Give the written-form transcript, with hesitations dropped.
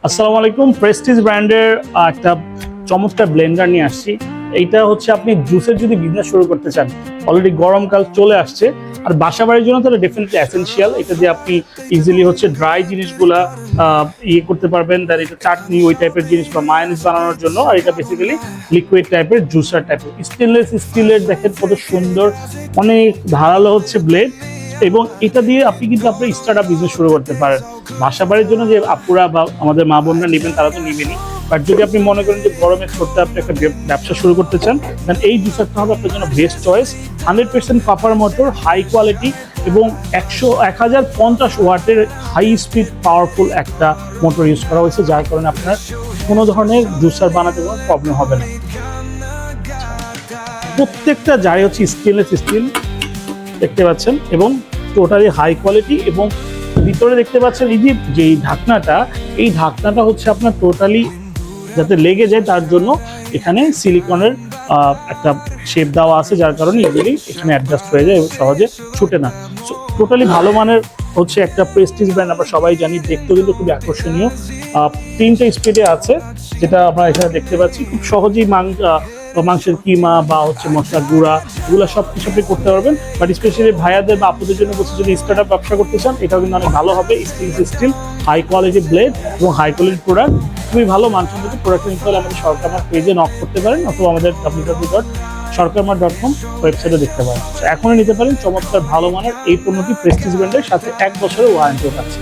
আসসালামু আলাইকুম। প্রেস্টিজ ব্র্যান্ডের একটা চমৎকার ব্লেন্ডার নিয়ে আসছি। এইটা হচ্ছে আপনি জুসের যদি বিজনেস শুরু করতে চান, অলরেডি গরমকাল চলে আসছে, আর বাসা বাড়ির জন্য তো ডেফিনেটলি এসেনশিয়াল। এটা দিয়ে আপনি ইজিলি হচ্ছে ড্রাই জিনিসগুলা ইয়ে করতে পারবেন, তার এটা চাটনি ওই টাইপের জিনিস বা মায়োনিজ বানানোর জন্য। আর এটা বেসিক্যালি লিকুইড টাইপের জুসার টাইপের। স্টেনলেস স্টিলের, দেখেন কত সুন্দর, অনেক ধারালো হচ্ছে ব্লেড। এবং এটা দিয়ে আপনি কিন্তু আপনার স্টার্ট আপ বিজনেস শুরু করতে পারেন। বাসা বাড়ির জন্য যে আপুরা বা আমাদের মা বোনরা নেবেন তারা তো নেবেনই, বাট যদি আপনি মনে করেন যে গরমের ছোট্ট আপনি একটা ব্যবসা শুরু করতে চান, দেন এই জুসারটা হবে আপনার জন্য best choice. 100% copper motor, high quality এবং 1050 ওয়াটের হাই স্পিড পাওয়ারফুল একটা মোটর ইউজ করা হয়েছে, যার কারণে আপনার কোনো ধরনের জুসার বানাতে কোনো প্রবলেম হবে না। প্রত্যেকটা জারে হচ্ছে স্টেনলেস স্টিল দেখতে পাচ্ছেন, এবং টোটালি হাই কোয়ালিটি। এবং ভিতরে দেখতে পাচ্ছেন এই যে ঢাকনাটা, এই ঢাকনাটা হচ্ছে আপনার টোটালি যাতে লেগে যায় তার জন্য এখানে সিলিকনের একটা শেপ দেওয়া আছে, যার কারণে এগুলি এখানে অ্যাডজাস্ট হয়ে যায় এবং সহজে ছুটে না। টোটালি ভালো মানের হচ্ছে একটা প্রেস্টিজ ব্র্যান্ড, আমরা সবাই জানি। দেখতেও কিন্তু খুবই আকর্ষণীয়। 3টে স্পিডে আছে, যেটা আমরা এখানে দেখতে পাচ্ছি। খুব সহজেই মাংসের কিমা বা হচ্ছে মশলার গুঁড়া, এগুলো সব কিছু আপনি করতে পারবেন। বাট স্পেশালি ভাইয়াদের বা আপুদের জন্য বলছি, যদি স্টার্ট আপ ব্যবসা করতে চান, এটাও কিন্তু অনেক ভালো হবে। স্টিল হাই কোয়ালিটি ব্লেড এবং হাই কোয়ালিটি প্রোডাক্ট, খুবই ভালো মানসম্মত প্রোডাক্ট নিতে হলে আমাদের সরকারমার পেজে নক করতে পারেন, অথবা আমাদের www.সরকারমার.com ওয়েবসাইটে দেখতে পারেন। এখনই নিতে পারেন চমৎকার ভালো মানের এই পণ্যটি প্রেস্টিজ ব্র্যান্ডের সাথে 1 বছরের ওয়ারেন্টিও আছে।